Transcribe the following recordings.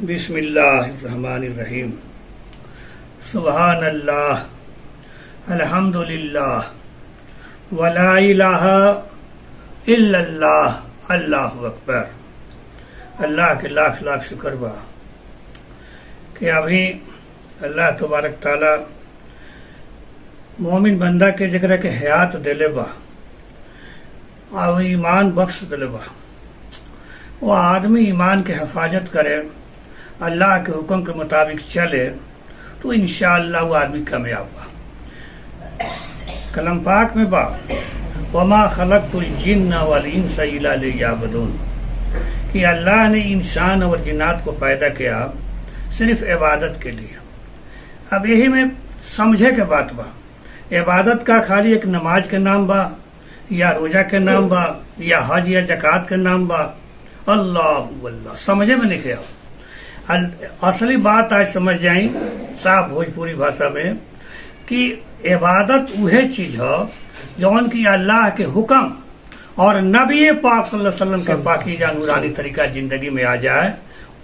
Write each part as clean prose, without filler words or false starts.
बिस्मिल्लाहिर्रहमानिर्रहीम। सुबहानल्लाह, अल्हम्दुलिल्लाह, वला इलाहा इल्लल्लाह, अल्लाहु अकबर। अल्लाह के लाख लाख शुक्र बा कि अभी अल्लाह तबारक ताला मोमिन बंदा के जगह के हयात दिले बा और ईमान बख्श दिले बा। वो आदमी ईमान के हिफाजत करे, अल्लाह के हुक्म के मुताबिक चले तो इंशाअल्लाह वो आदमी कामयाब बा। कलम पाक में बा वमा खलक़तुल जिन्ना वल इंसा इल्ला लियअबुदून, कि अल्लाह ने इंसान और जिन्नात को पैदा किया सिर्फ इबादत के लिए। अब यही में समझे के बात बा, इबादत का खाली एक नमाज के नाम बा या रोजा के नाम बा या हज या जकात के नाम बा। अल्लाह अल्लाह समझे में नहीं किया। असली बात आज समझ जाई साफ भोजपुरी भाषा में कि इबादत वह चीज है जौन की अल्लाह के हुक्म और नबी पाक सल्लल्लाहु अलैहि वसल्लम के पाकीज़ा नूरानी तरीका जिंदगी में आ जाए,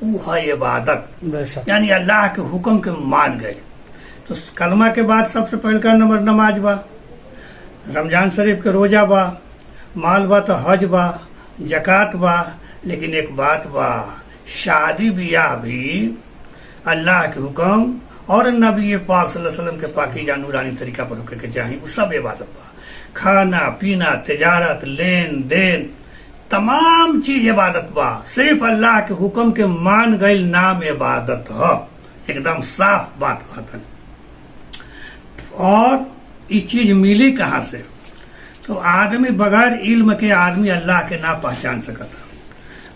वो है इबादत। यानी अल्लाह के हुक्म के मान गए। तो कलमा के बाद सबसे पहले का नंबर नमाज बा, रमजान शरीफ के रोजा बा, माल बा तो हज बा, जकात बा। लेकिन एक बात बा, शादी ब्याह भी अल्लाह के हुक्म और नबी पाक सल्लल्लाहु अलैहि वसल्लम के पाकीज़ा नूरानी तरीका पर होके के चाहिए, वो सब इबादत बा। खाना पीना, तिजारत, लेन देन, तमाम चीज इबादत बा। सिर्फ अल्लाह के हुक्म के मान गई नाम इबादत है। एकदम साफ बात कहते हैं। और ये चीज मिली कहाँ से? तो आदमी बगैर इल्म के आदमी अल्लाह के ना पहचान सकता।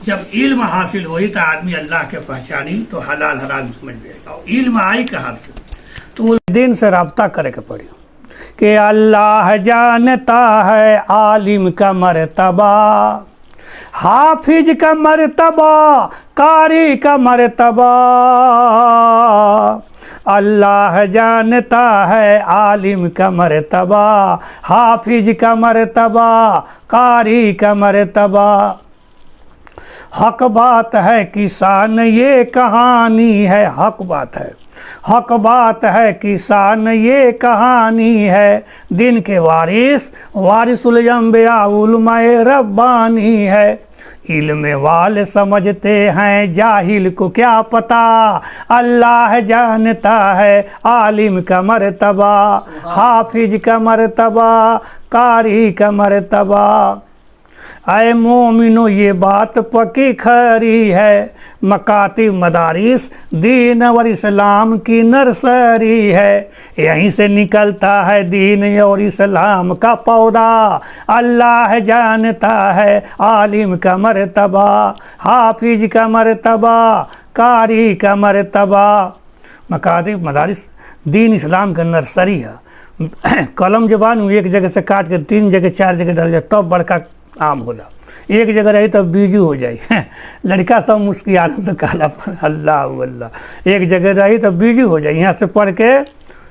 जब इल्म हासिल हुई तो आदमी अल्लाह के पहचानी तो हलाल हराम समझ गएगा। और इल्म आई कहाँ से? तो दिन से राब्ता करे के पड़ी कि अल्लाह जानता है आलिम का मर्तबा, हाफिज का मर्तबा, कारी का मर्तबा। अल्लाह जानता है आलिम का मर्तबा, हाफिज का मर्तबा, कारी का मर्तबा। हक बात है किसान ये कहानी है, हक बात है, हक बात है किसान ये कहानी है। दिन के वारिसुल अंबिया उलमाए रब्बानी है। इल्म वाले समझते हैं जाहिल को क्या पता, अल्लाह जानता है आलिम का मर्तबा, हाफिज का मर्तबा, कारी का मर्तबा। आए मोमिनो ये बात पक्की खरी है, मकातिब मदारिस दीन और इस्लाम की नर्सरी है। यहीं से निकलता है दीन और इस्लाम का पौधा। अल्लाह जानता है आलिम का मर्तबा, हाफिज का मर्तबा, कारी का मर्तबा। मकातिब मदारिस दीन इस्लाम का नर्सरी है। कलम जबान एक जगह से काट के 3 जगह 4 जगह डाल जाए तब बड़का आम होला। एक जगह रही तब बीजू हो जाए। लड़का सब मुस्कियानों से काला पर अल्लाह अल्लाह। एक जगह रही तब बीजू हो जाए। यहाँ से पढ़ के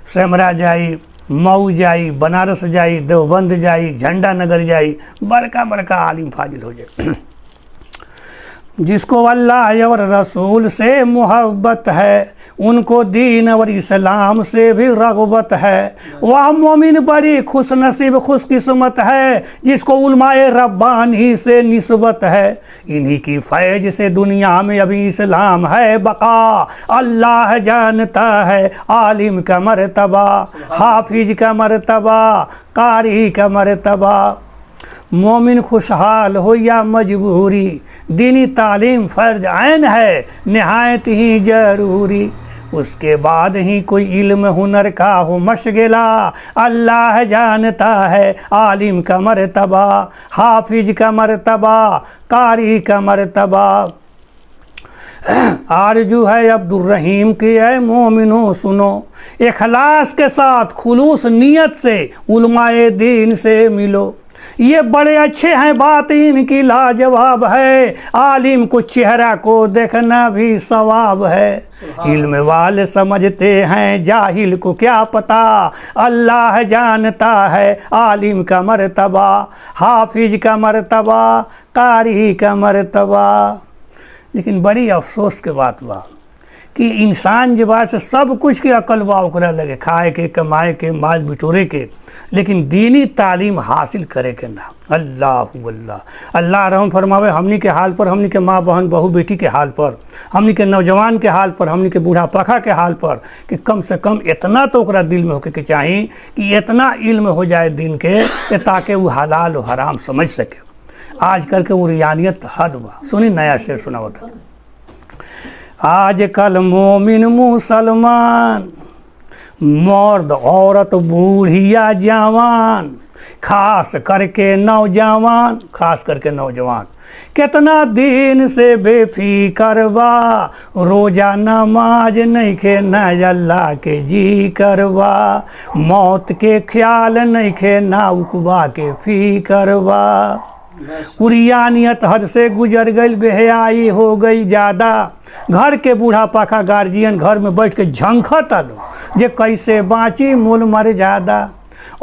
सेमरा जाई, मऊ जाई, बनारस जाई, देवबंद जाई, झंडा नगर जाई, बड़का बड़का आलिम फाजिल हो जाए। जिसको अल्लाह और रसूल से मोहब्बत है, उनको दीन और इस्लाम से भी रग़बत है। वह मोमिन बड़ी खुश नसीब खुशकिस्मत है जिसको उलमाए रब्बानी से निस्बत है। इन्हीं की फैज से दुनिया में अभी इस्लाम है बका। अल्लाह जानता है आलिम का मर्तबा, हाफिज का मर्तबा, कारी का मर्तबा। मोमिन खुशहाल हो या मजबूरी, दीनी तालीम फ़र्ज ऐन है नहायत ही ज़रूरी। उसके बाद ही कोई इल्म हुनर का हो मशगला। अल्लाह जानता है आलिम का मर्तबा, हाफिज का मर्तबा, कारी का मर्तबा। आरजू है अब्दुर्रहीम की है मोमिनो सुनो, इखलास के साथ खुलूस नियत से उलमाए दीन से मिलो। ये बड़े अच्छे हैं, बात इनकी लाजवाब है, आलिम को चेहरा को देखना भी सवाब है। इल्म वाले समझते हैं, जाहिल को क्या पता, अल्लाह जानता है आलिम का मर्तबा, हाफिज का मर्तबा, कारी का मर्तबा। लेकिन बड़ी अफसोस के बात बा कि इंसान जे बात से सब कुछ के अकल बा ओकरा लगे, खाए के, कमाए के, माल बिटोरे के, लेकिन दीनी तालीम हासिल करे के ना। अल्लाह अल्लाह अल्लाह रहम फरमावे हमनी के हाल पर, हमनी के माँ बहन बहू बेटी के हाल पर, हमनी के नौजवान के हाल पर, हमनी के बूढ़ा पाखा के हाल पर, कि कम से कम इतना तो ओकरा दिल में होके के चाही कि इतना इल्म हो जाए दिन के ताकि वो हलाल और हराम समझ सके। आजकल के वो रियानियत हद बा। सुनी नया शेर सुनावत है। आजकल मोमिन मुसलमान, मर्द औरत बूढ़िया जवान, खास करके नौजवान, खास करके नौजवान कितना दिन से बेफिकर बा, रोजा नमाज नहीं खे ना अल्लाह के जी करवा, मौत के ख्याल नहीं खे ना उकबा के फिकर बा। उरियानियत हद से गुजर गई, बेहयाई हो गई ज़्यादा, घर के बूढ़ा पाखा गार्जियन घर में बैठ के झंखता लो जे कैसे बाँची मूल मर ज़्यादा।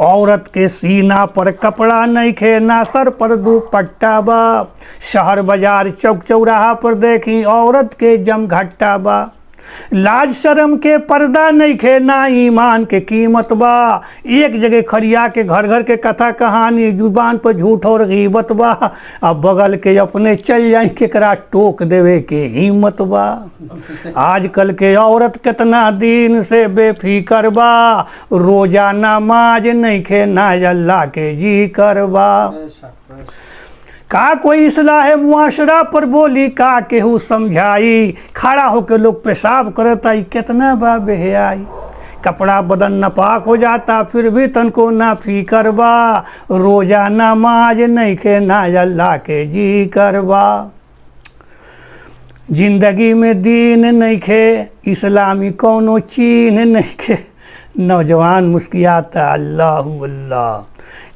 औरत के सीना पर कपड़ा नहीं खे ना सर पर दुपट्टा बा, शहर बाजार चौक चौराहा पर देखी औरत के जमघट्टा बा। लाज शर्म के पर्दा नहीं खे ना ईमान के कीमत बा, एक जगह खड़िया के घर घर के कथा कहानी, जुबान पर झूठ और गीबत बा, अब बगल के अपने चल जाए केकरा टोक देवे के हिम्मत बा। आजकल के औरत कितना दिन से बेफिकर बा, रोजा नमाज नहीं खे ना अल्लाह के जी करवा। का कोई इस्लाह मुआशरा पर बोली का केहू समझाई, खड़ा होकर लोग पेशाब करता कितना बा बेहयाई। कपड़ा बदन नापाक हो जाता फिर भी तन को ना फिकर बा, रोजा नमाज नहीं खे ना अल्लाह के जी करवा। जिंदगी में दीन नहीं खे, इस्लामी कौनो चीन नहीं खे, नौजवान मुस्कियाता अल्लाह अल्लाह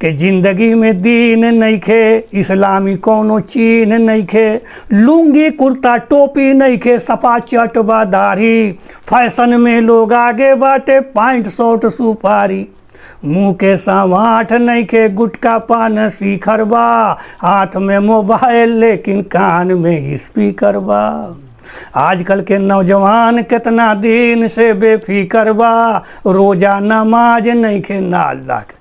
के जिंदगी में दीन नहीं खे, इस्लामी कौनो चीन नहीं खे, लुंगी कुर्ता टोपी नहीं खे, सपा चटबा दाढ़ी, फैशन में लोग आगे बाटे, पैंट शर्ट सुपारी, मुँह के संवाठ नहीं खे, गुटका पान शिखर बा, हाथ में मोबाइल लेकिन कान में स्पीकर बा। आजकल के नौजवान कितना दिन से बेफिकर बा, रोजा नमाज नहीं खे ना अल्लाह के।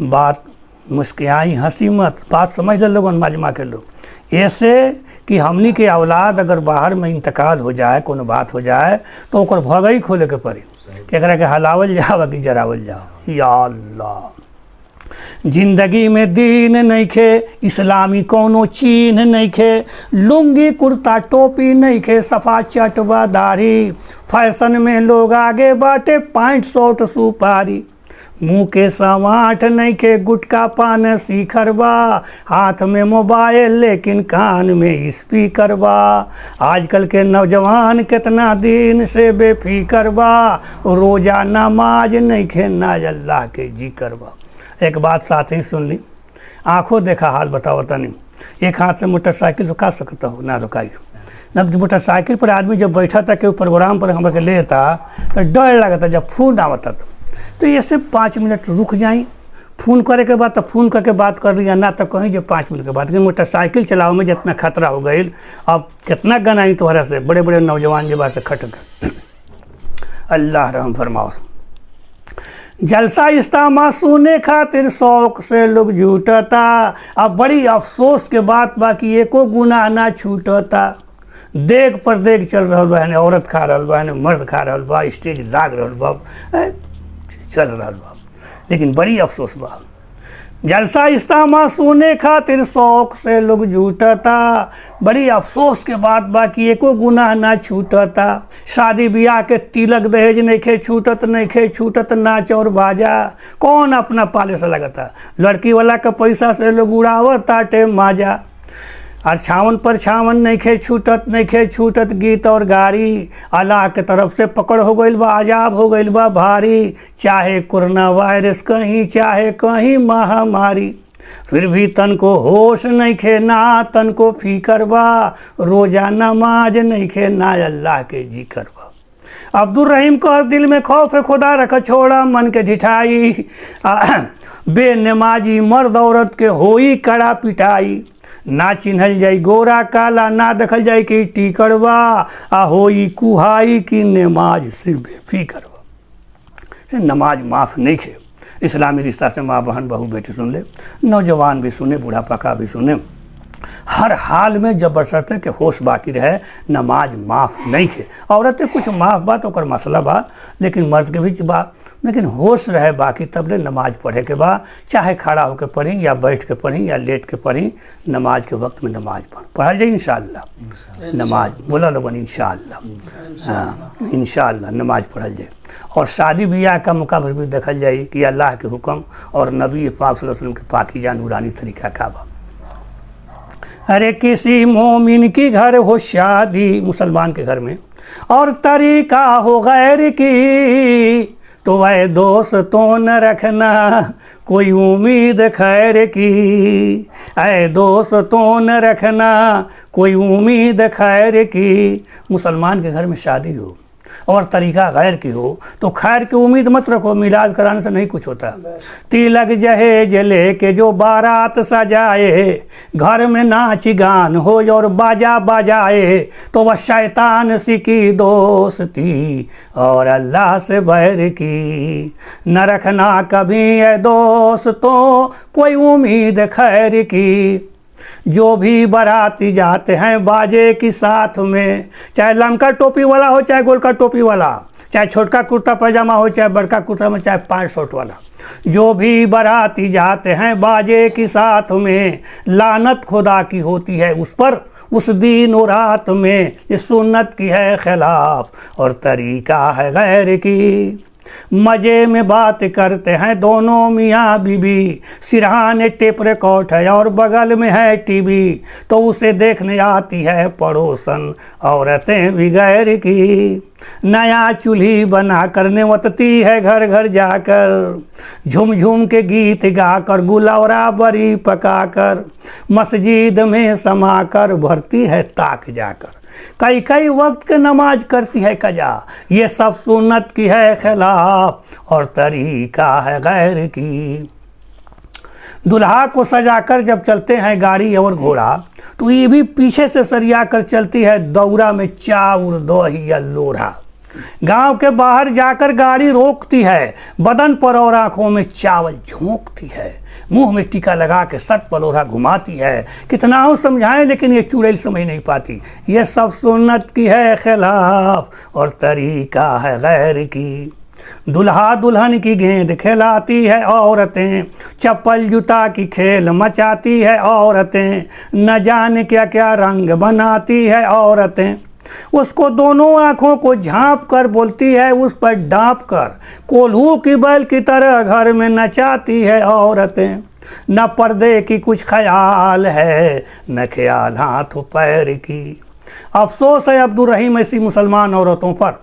बात मुस्कियाई हंसी मत, बात समझ ले लोगन मजमा के लोग। ऐसे कि हमनी के औलाद अगर बाहर में इंतकाल हो जाए, कोनो बात हो जाए तो ओकर भगई खोले के पड़ी कि एकरा के हलावल जाओ कि जरावल जाओ। या अल्लाह जिंदगी में दीन नहीं खे, इस्लामी कौनो चीन नहीं खे, लुंगी कुर्ता टोपी नहीं खे, सफा चटवा दाढ़ी, फैशन में लोग आगे बाटे, पैंट शर्ट सुपारी, मुँह के संवाठ नहीं के, गुटका पान शिखर बा, हाथ में मोबाइल लेकिन कान में स्पीकर बा। आजकल के नौजवान कितना दिन से बेफिकर बा, रोजा नमाज नहीं खे ना अल्लाह के जी करवा। एक बात साथ ही सुन ली, आंखों देखा हाल बताओ तनी, एक हाथ से मोटरसाइकिल रुका सकता हो ना रुकाई। जब मोटरसाइकिल पर आदमी जब बैठा था कि प्रोग्राम पर हम लेता तो डर लगता, जब फोन आवता तो ऐसे 5 मिनट रुक जाई, फ़ोन करे के बाद तो फ़ोन करके बात कर लिया ना, तो कहीं जो 5 मिनट के बाद। लेकिन मोटरसाइकिल चलाओ में जितना खतरा हो गई, अब कितना गनाई तोहरा से बड़े बड़े नौजवान जो बात से खट गए। अल्लाह रहम फरमाओ। जलसा इस्तामा सुने खातिर शौक से लोग जुटता, अब बड़ी अफसोस के बात बाकी एको गुनाह ना छूटता। देख पर देख चल रहा बा, औरत खा रहा बा, मर्द खा रहा बा, स्टेज लाग रहा बा, चल रहा बा, लेकिन बड़ी अफसोस बा। जलसा इस्तामा सुने खातिर शौक से लोग जुटता, बड़ी अफसोस के बात बा कि एको गुनाह ना छूटता। शादी ब्याह के तिलक दहेज नहीं खे छूटत, नहीं खे छूटत नाच और बाजा, कौन अपना पाले से लगता। लड़की वाला का पैसा से लोग उड़ावत ताटे माजा। और छावन पर छावन नइखे छूटत गीत और गारी। अल्लाह के तरफ से पकड़ हो गइल बा, अजाब हो गइल बा भारी। चाहे कोरोना वायरस कहीं, चाहे कहीं महामारी, फिर भी तन को होश नइखे ना तन को फिकर बा। रोजा नमाज नइखे ना अल्लाह के जिक्र बा। अब्दुल रहीम को दिल में खौफ खुदा रख छोड़ा मन के ढिठाई। बेनमाजी मर्द औरत के होई कड़ा पिटाई। ना चिन्हल जाई गोरा काला, ना देखल जाई कि टिकड़वा। आ होई कुहाई की नमाज से बेफिक्र बा। से नमाज माफ़ नहीं खे। इस्लामी रिश्ता से माँ बहन बहू बेटी सुन ले, नौजवान भी सुने, बूढ़ा पका भी सुने। हर हाल में जब बशर्ते के होश बाकी रहे, नमाज माफ़ नहीं खे। औरतें कुछ माफ़ बा तो ओकर मसला बा, लेकिन मर्द के भी बा, लेकिन होश रहे बाकी तब ले नमाज पढ़े के बा। चाहे खड़ा होकर पढ़ी या बैठ के पढ़ी या लेट के पढ़ी, नमाज के वक्त में नमाज पढ़ल जाए इंशाअल्लाह। नमाज बोला लोगन इंशाअल्लाह, हाँ इंशाअल्लाह नमाज पढ़ल जाए। और शादी ब्याह का मौका पर भी देखल जाए कि अल्लाह के हुक्म और नबी पाक सल्लल्लाहु अलैहि वसल्लम के पाकीज़ा नूरानी तरीका का बा। अरे किसी मोमिन की घर हो शादी, मुसलमान के घर में, और तरीका हो गैर की, तो वह दोस्तों न रखना कोई उम्मीद खैर की। ऐ दोस्तों न रखना कोई उम्मीद खैर की। मुसलमान के घर में शादी हो और तरीका गैर की हो तो खैर की उम्मीद मत रखो, मिलाद कराने से नहीं कुछ होता। तिलक जहेज लेके जो बारात सजाए, घर में नाच गान हो और बाजा बजाए, तो वह शैतान सी की दोस्ती और अल्लाह से बैर की। न रखना कभी है दोस्तों कोई उम्मीद खैर की। जो भी बाराती जाते हैं बाजे की साथ में, चाहे लमका टोपी वाला हो चाहे गोलका टोपी वाला, चाहे छोटका कुर्ता पैजामा हो चाहे बड़का कुर्ता में, चाहे पैंट शर्ट वाला, जो भी बाराती जाते हैं बाजे की साथ में, लानत खुदा की होती है उस पर उस दिन और रात में। ये सुन्नत की है खिलाफ और तरीका है गैर की। मज़े में बात करते हैं दोनों मियाँ बीबी, सिरहाने टेप रिकॉर्ड है और बगल में है टीवी, तो उसे देखने आती है पड़ोसन औरतें भी गैर की। नया चूल्ही बना कर नेवतती है घर घर जाकर, झूम झूम के गीत गाकर गुलौरा बरी पकाकर, मस्जिद में समा कर भरती है ताक जाकर, कई कई वक्त के नमाज करती है कजा। ये सब सुन्नत की है खिलाफ और तरीका है गैर की। दुल्हा को सजाकर जब चलते हैं गाड़ी और घोड़ा, तो ये भी पीछे से सरिया कर चलती है दौरा में चाउर दही या लोढ़ा। गांव के बाहर जाकर गाड़ी रोकती है, बदन पर और आँखों में चावल झोंकती है, मुंह में टीका लगा के सर पर लोढ़ा घुमाती है। कितना हो समझाएं लेकिन ये चुड़ैल समझ नहीं पाती। ये सब सुन्नत की है खिलाफ और तरीका है गैर की। दुल्हा दुल्हन की गेंद खिलाती है औरतें, चप्पल जूता की खेल मचाती है औरतें, न जाने क्या क्या रंग बनाती है औरतें। उसको दोनों आँखों को झांप कर बोलती है उस पर डांप कर, कोल्हू की बैल की तरह घर में नचाती है औरतें। न पर्दे की कुछ ख्याल है न ख्याल हाथ पैर की। अफसोस है अब्दुल रहीम ऐसी मुसलमान औरतों पर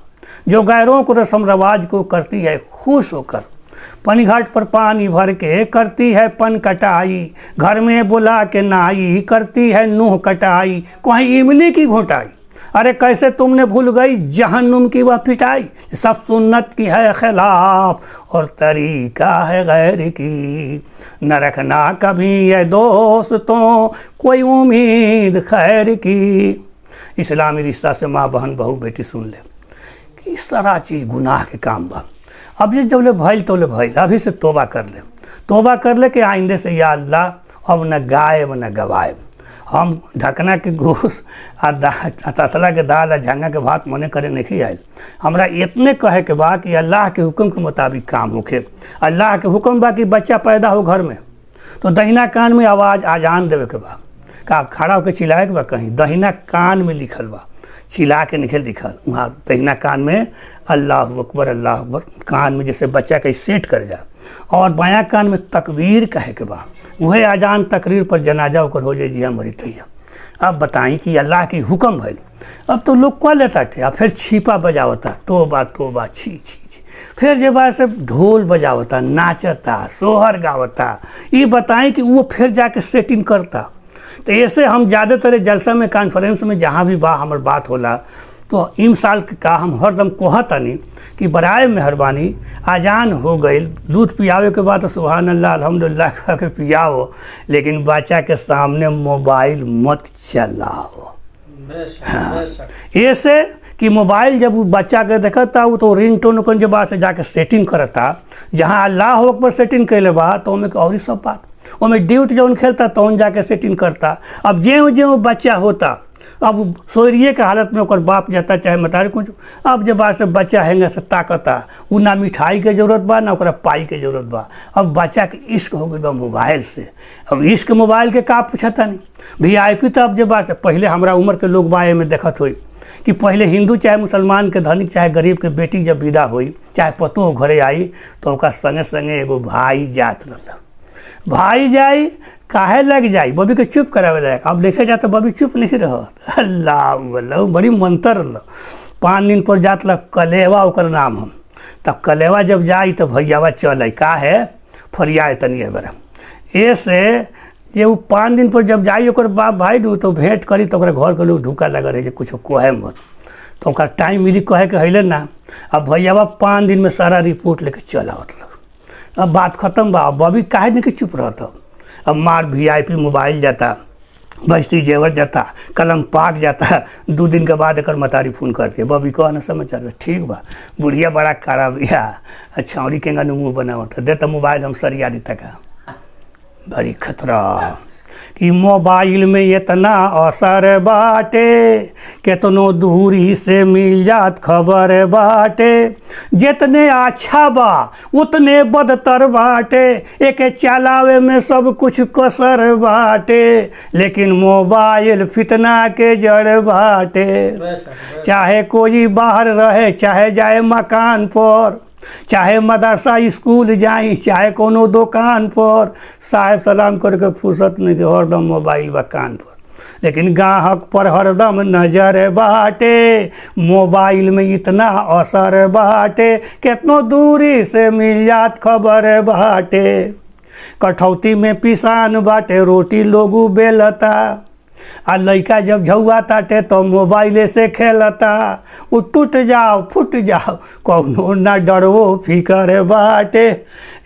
जो गैरों को रस्म रवाज को करती है खुश होकर। पानी घाट पर पानी भर के करती है पन कटाई, घर में बुला के नाई करती है नूह कटाई, कहीं इमली की घोटाई। अरे कैसे तुमने भूल गई जहन्नुम की वह पिटाई। सब सुन्नत की है खिलाफ और तरीका है गैर की। न रखना कभी ये दोस्तों कोई उम्मीद खैर की। इस्लामी रिश्ता से माँ बहन बहू बेटी सुन ले कि इस तरह चीज़ गुनाह के काम बा। अब ये जब ले भइल तो ले भइल, अभी से तोबा कर ले कि आइंदे से या अल्लाह अब न गायब न गवायब। हम ढकना के घूस आ तसला के दाल आ झंगा के भात मने करे नहीं आयल। हमरा इतने कहे के बा कि अल्लाह के हुक्म के मुताबिक काम होखे। अल्लाह के हुक्म बा कि बच्चा पैदा हो घर में तो दहिना कान में आवाज़ आजान देवे के बा, का खड़ा होकर चिल्लाए के बा, कहीं दहिना कान में लिखल बा, चिल्ला के निकल लिखल वहाँ दहिना कान में अल्लाह अकबर कान में जैसे बच्चा के सेट कर जा। और बायां कान में तकबीर कहे के बा, वह आजान तकरीर पर जनाजा होकर हो जाए जी हमारी तैया। अब बताई कि अल्लाह की हुक्म भइल। अब तो लोग कह लेता थे, अब फिर छिपा बजावता, तोबा तोबा छी छी छी। फिर जब बात से ढोल बजावता, नाचता, सोहर गावता, ये बताएं कि वो फिर जाके सेटिंग करता। तो ऐसे हम ज़्यादातर जलसा में, कॉन्फ्रेंस में, जहाँ भी हमार बात होला, तो इन साल का हम हरदम कहतनी कि बराए मेहरबानी अजान हो गई, दूध पियावे के बाद तो सुभान अल्लाह अल्हम्दुलिल्लाह कह के पियाओ, लेकिन बच्चा के सामने मोबाइल मत चलाओ। हाँ, ऐसे कि मोबाइल जब बच्चा के देखता वो तो रिंगटोन के बाद से जाके सेटिंग करता, जहाँ अल्लाह पर सेटिंग कैले बा तो ओमे और सब बात, ओमे ड्यूट जौन खेलता तो जाके सेटिंग करता। अब ज्यों ज्यों बच्चा होता, अब सोरिए के हालत में ओकर बाप जाता चाहे मतारी कुछ, अब जब बात से बच्चा हैंगे से ताकता, वो ना मिठाई के जरूरत बा ना ओकरा पाई के जरूरत बा। अब बच्चा के इश्क हो गई बा मोबाइल से। अब इश्क मोबाइल के का पूछता नहीं VIP। तो अब जब बात से पहले हमारा उम्र के लोग बाए में देखत हुई कि पहले हिंदू चाहे मुसलमान के, धनिक चाहे गरीब के बेटी जब विदा हुई, चाहे पतो घरे आई, तो ओकर संगे संगे एगो भाई जात रहा। भाई जाई काहे लग जाई, बबी के चुप करावे लायक। अब देखे जाता बबी चुप नहीं रहत। अल्लाह अल्लाह, बड़ी मंतर रहा। 5 दिन पर जात ला कलेवा ओकर नाम हम। तब कलेवा जब जाई तो भैयावा चल का है फरियाए तनी बरा ऐसे ये वो 5 दिन पर जब जाई ओकर बाप भाई दू तो भेंट करी, तो ओकरा घर के लोग ढुका लगा रहे कुछ कहे मत, तो ओकर टाइम मिली कहे के हइले ना। अब भैयावा 5 दिन में सारा रिपोर्ट लेके चल आवत लग। अब बात खत्म बा। अब बबी काहे नहीं कि चुप रहता। अब मार VIP मोबाइल जाता, बस्ती जेवर जाता, कलम पाक जाता। 2 दिन के बाद एक मतारी फोन करती है, बबी कह ना समाचार ठीक बा, बुढ़िया बड़ा कारा बिया, छौड़ी के मुँह बनावत दे तो मोबाइल हम सरिया देता का। बड़ी खतरा कि मोबाइल में इतना असर बाटे, केतनो दूरी से मिल जात खबर बाटे, जितने अच्छा बा उतने बदतर बाटे, एक चलावे में सब कुछ कसर बाटे, लेकिन मोबाइल फितना के जड़ बाटे। चाहे कोई बाहर रहे, चाहे जाए मकान पर, चाहे मदरसा स्कूल जाई, चाहे कोनो दुकान पर, साहेब सलाम करके फुर्सत नहीं के हरदम मोबाइल बा कान पर। लेकिन गाहक पर हरदम नजर बाटे, मोबाइल में इतना असर बाटे, कितनो दूरी से मिल जात खबर बाटे। कठौती में पिसान बाटे, रोटी लोगू बेलता, आ लइका जब झुआ ताटे तो मोबाइले से खेलता। वो टूट जाओ फूट जाओ कौनो ना डरवो फिकर बाटे।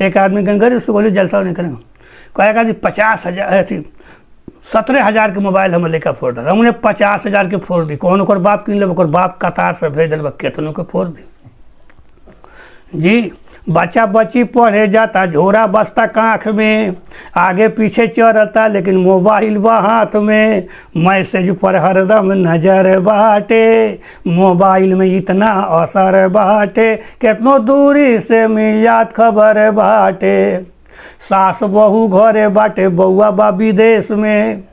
एक आदमी कहें गरीब से बोले जलसा नहीं करेंगे, कहेगा जी 50,000 अथी 17,000 के मोबाइल हम लेकर फोड़ दिल, हमने 50,000 के फोड़ दी। कौन ओकर बाप किन ले, ओकर बाप कतार से भेज दिल, केतनों के फोड़ दी जी। बच्चा बच्ची पढ़े जाता, झोरा बस्ता कांख में, आगे पीछे चढ़ता, लेकिन मोबाइल बा हाथ में, मैसेज पर हरदम नजर बाटे, मोबाइल में इतना असर बाटे, कितनो दूरी से मिल जात खबर बाटे। सास बहू घरे बाटे, बउआ बा विदेश में,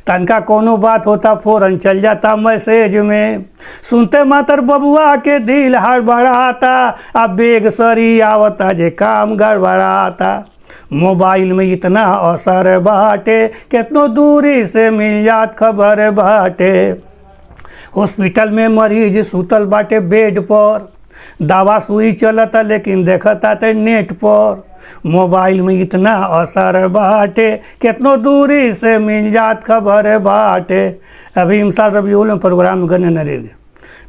तनका कोनो बात होता फौरन चल जाता मैसेज में, सुनते मातर बबुआ के दिल हड़बड़ाता, अब बेग सरी आवता जे काम गड़बड़ाता। मोबाइल में इतना असर बाटे, कितनो दूरी से मिल जात खबर बाटे। हॉस्पिटल में मरीज सुतल बाटे बेड पर, दवा सुई चलता लेकिन देखता ते नेट पर, मोबाइल में इतना असर बाटे, कितनो दूरी से मिल जात खबर बाटे। अभी इमसाल रबीउल में प्रोग्राम में गने न रह गए,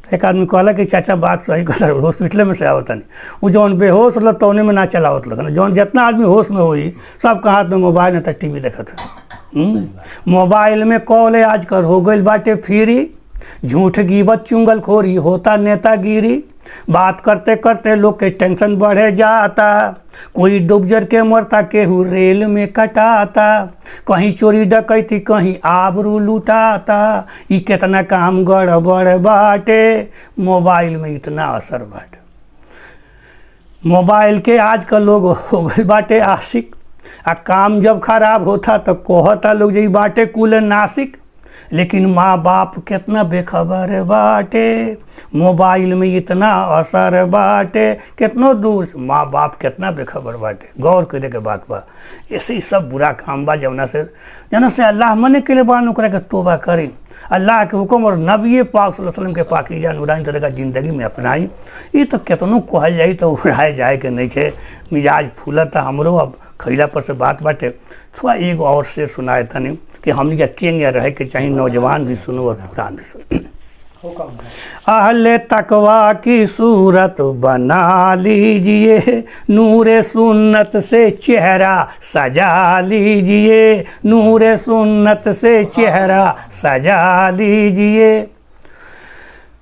तो एक आदमी कहला कि चाचा बात सही कर, हॉस्पिटल में से आवता नहीं, वो जौन बेहोश लग तौने में ना चलावत लगन, जौन जितना आदमी होश में होई सबका हाथ में मोबाइल में तक TV देखत है। मोबाइल में कॉल आजकल हो गई बाटे फ्री, झूठ गिबत चुंगल खोरी होता नेतागिरी, बात करते करते लोग के टेंशन बढ़े जाता, कोई डूबजर के मरता, केहू रेल में कटाता, कहीं चोरी डकैती कहीं आबरू लुटाता। ये कितना काम गड़बड़ बाटे, मोबाइल में इतना असर बाटे। मोबाइल के आजकल लोग हो गए बाटे आशिक, आ काम जब खराब होता तो कहता लोग जी बाटे कुल नासिक, लेकिन माँ बाप कितना बेखबर बाटे, मोबाइल में इतना असर बाटे, कितनो दूर से माँ बाप कितना बेखबर बाटे। गौर करे के बात बा, ऐसे ही सब बुरा काम बा जौना से अल्लाह मने के लिए बा ओकरा के तोबा करी। अल्लाह के हुक्म और नबी पाक सल्लल्लाहु अलैहि वसल्लम के पाकीज़ा नूरानी तरीका ज़िंदगी में अपनाई। ये तो केतनो कहल जाई तो उड़ाए जाए के नहीं खे। मिजाज फूलता हमरो। अब खैला पर से बात बाटे थोड़ा एगो और से सुनाए तनी कि हमनी के केंगे रहे के चाहिए, नौजवान भी सुनो और पुरान भी सुनो। अहले तकवा की सूरत बना लीजिए, नूरे सुन्नत से चेहरा सजा लीजिए, नूरे सुन्नत से चेहरा सजा लीजिए।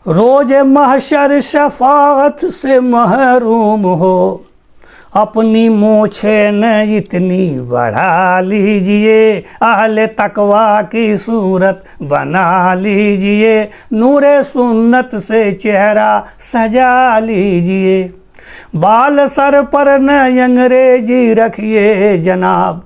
रोज महशर शफाअत से महरूम हो, अपनी मोछे न इतनी बढ़ा लीजिए। अहले तकवा की सूरत बना लीजिए, नूरे सुन्नत से चेहरा सजा लीजिए। बाल सर पर न अंग्रेजी रखिए जनाब,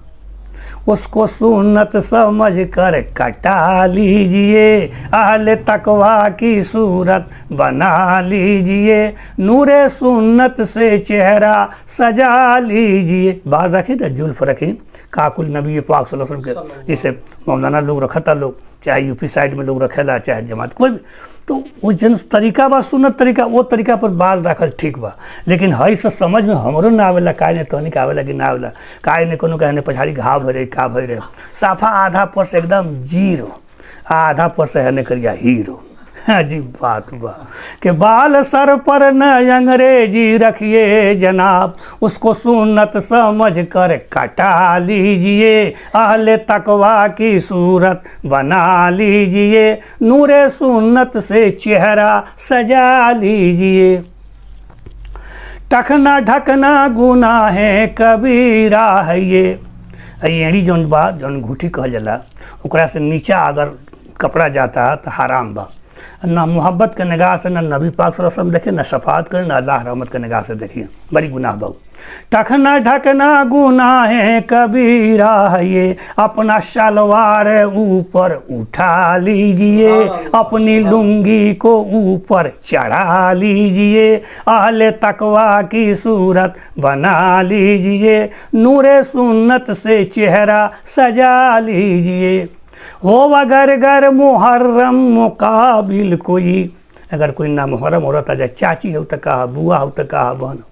उसको सुन्नत समझ कर कटा लीजिए। अहले तकवा की सूरत बना लीजिए, नूरे सुन्नत से चेहरा सजा लीजिए। बाल रखी तो जुल्फ रखी, काकुल नबी पाक सल्लल्लाहु अलैहि वसल्लम के इसे मौलाना लोग रखता, लोग चाहे यूपी साइड में लोग रखेला, चाहे जमात कोई भी। तो वो जन तरीका बा सुन्नत तरीका, वो तरीका पर बाल रखल ठीक बा। लेकिन हई से समझ में हमरो ना आवेला, काहे ने तोहनी के आवेला कि ना आवेला, काहे ने कोनो कहने पछाड़ी घाव भरे का भरे। साफा आधा पर से एकदम जीरो, आधा पर से है ने करिया हीरो। अजीब बात बा कि बाल सर पर न अंग्रेजी रखिए जनाब, उसको सुन्नत समझ कर कटा लीजिए। अहले तकवा की सूरत बना लीजिए, नूरे सुन्नत से चेहरा सजा लीजिए। टखना ढकना गुनाहे कबीरा है ये। एड़ी जौन बा, जौन घूठी कहल जाला, ओकरा से नीचा अगर कपड़ा जाता तो हराम बा। ना मोहब्बत के निगाह से ना नबी पाक सल्लल्लाहु अलैहि वसल्लम देखे, ना शफात करे, ना अल्लाह रहमत के निगाह से देखिए, बड़ी गुनाह बहु। टखना ढकना गुनाह कबीरा है ये, अपना शलवार ऊपर उठा लीजिए, अपनी लुंगी को ऊपर चढ़ा लीजिए। अहले तकवा की सूरत बना लीजिए, नूरे सुन्नत से चेहरा सजा लीजिए। हो अगर गर मुहर्रम मुकाबिल कोई, अगर कोई ना मुहर्रम औरत आ जाए, चाची हो तो कहा, बुआ हो तो कहा, बहन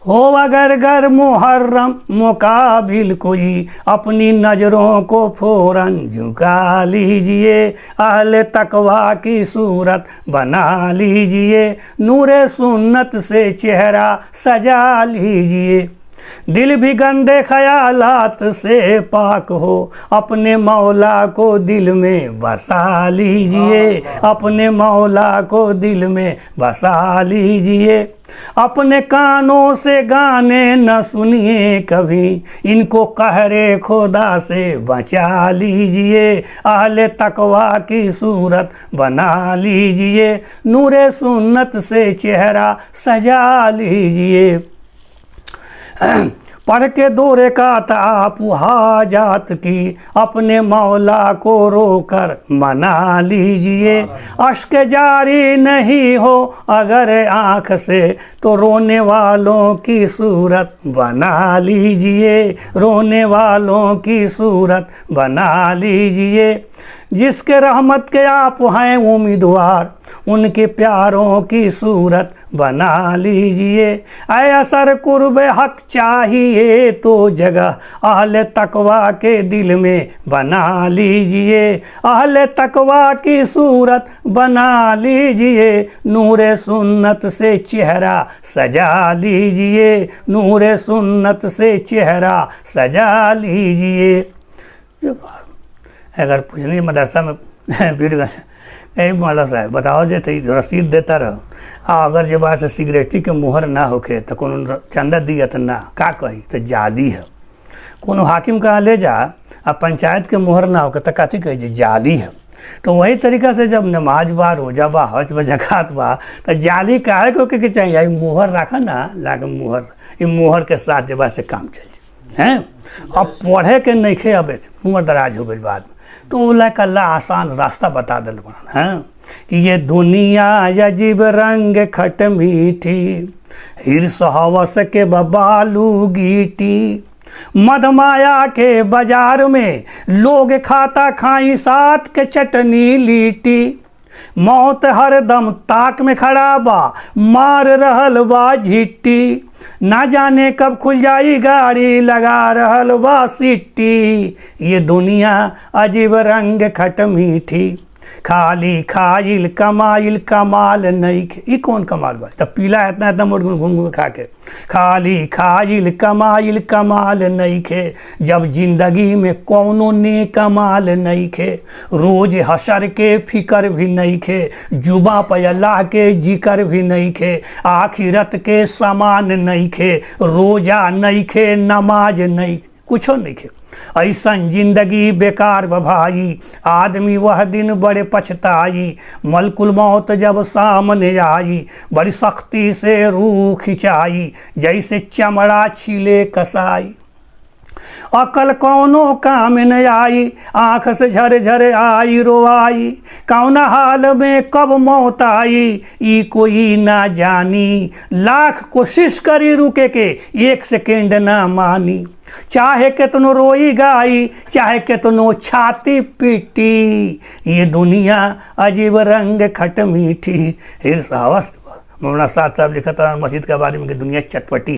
हो अगर गर मुहर्रम मुकाबिल कोई, अपनी नज़रों को फौरन झुका लीजिए। अहले तकवा की सूरत बना लीजिए, नूरे सुन्नत से चेहरा सजा लीजिए। दिल भी गंदे ख्यालात से पाक हो, अपने मौला को दिल में बसा लीजिए, अपने मौला को दिल में बसा लीजिए। अपने कानों से गाने न सुनिए कभी, इनको कहरे खुदा से बचा लीजिए। अहले तकवा की सूरत बना लीजिए, नूरे सुन्नत से चेहरा सजा लीजिए। पढ़ के 2 रकात आप हाजात की, अपने मौला को रोकर मना लीजिए। अश्क जारी नहीं हो अगर आँख से, तो रोने वालों की सूरत बना लीजिए, रोने वालों की सूरत बना लीजिए। जिसके रहमत के आप हैं उम्मीदवार, उनके प्यारों की सूरत बना लीजिए। ऐ असर कुर्ब हक चाहिए तो जगह, अहले तकवा के दिल में बना लीजिए। अहले तकवा की सूरत बना लीजिए, नूरे सुन्नत से चेहरा सजा लीजिए, नूरे सुन्नत से चेहरा सजा लीजिए। अगर पूछनी मदरसा में बीरगंज मौला साहब बताओ जे तो रसीद देता रहो, आ अगर जब बात से सिगरेटी के मुहर ना होके तो कोनो चंदा दिया तो ना का कही तो जाली है। कोनो हाकिम कहाँ ले जा आ पंचायत के मुहर ना होके तो कथी कही जे जाली है। तो वही तरीका से जब नमाज बा, रोजा बा, हज बा, ज़कात बा, तो जाली काहे को के चाहिए, मुहर रखा ना लागे मुहर, ये मुहर के साथ जब से काम चल हैं। अब पढ़े के नहीं खे, अब उम्र दराज हो गई बाद में, तो उला का अल्लाह आसान रास्ता बता दिल हैं कि ये दुनिया अजीब रंग खट मीठी, हिर्स हवस के बबालू गीटी, मधमाया के बाजार में लोग खाता खाई साथ के चटनी लीटी। मौत हरदम ताक में खड़ा बा, मार रहल बा झिट्टी। ना जाने कब खुल जाई गाड़ी, लगा रहल बा सिट्टी। ये दुनिया अजीब रंग खट मीठी, खाली खाइल कमाइल कमाल नइखे। ई कौन कमाल बा? तब पीला इतना इतना मोट घूम घूम खा के। खाली खाइल कमाइल कमाल नइखे, जब जिंदगी में कौनो ने कमाल नइखे। रोज हशर के फिकर भी नइखे, जुबा पे अल्लाह के जिक्र भी नइखे। आखिरत के समान नइखे, रोजा नइखे नमाज नइखे, कुछो नइखे। ऐसन जिंदगी बेकार भाई, आदमी वह दिन बड़े पछताई। मलकुल मौत जब सामने आई, बड़ी सख्ती से रूह खिंचाई, जैसे चमड़ा छीले कसाई। अकल कौनो काम न आई, आँख से झर झर आई रोआई। कौना हाल में कब मौत आई, ई कोई ना जानी। लाख कोशिश करी रुके के, एक सेकेंड ना मानी। चाहे कितनो रोई गाई, चाहे कितनो छाती पीटी। ये दुनिया अजीब रंग खट मीठी। हिरसावस मौलाना साहब लिखा था मस्जिद के बारे में कि दुनिया चटपटी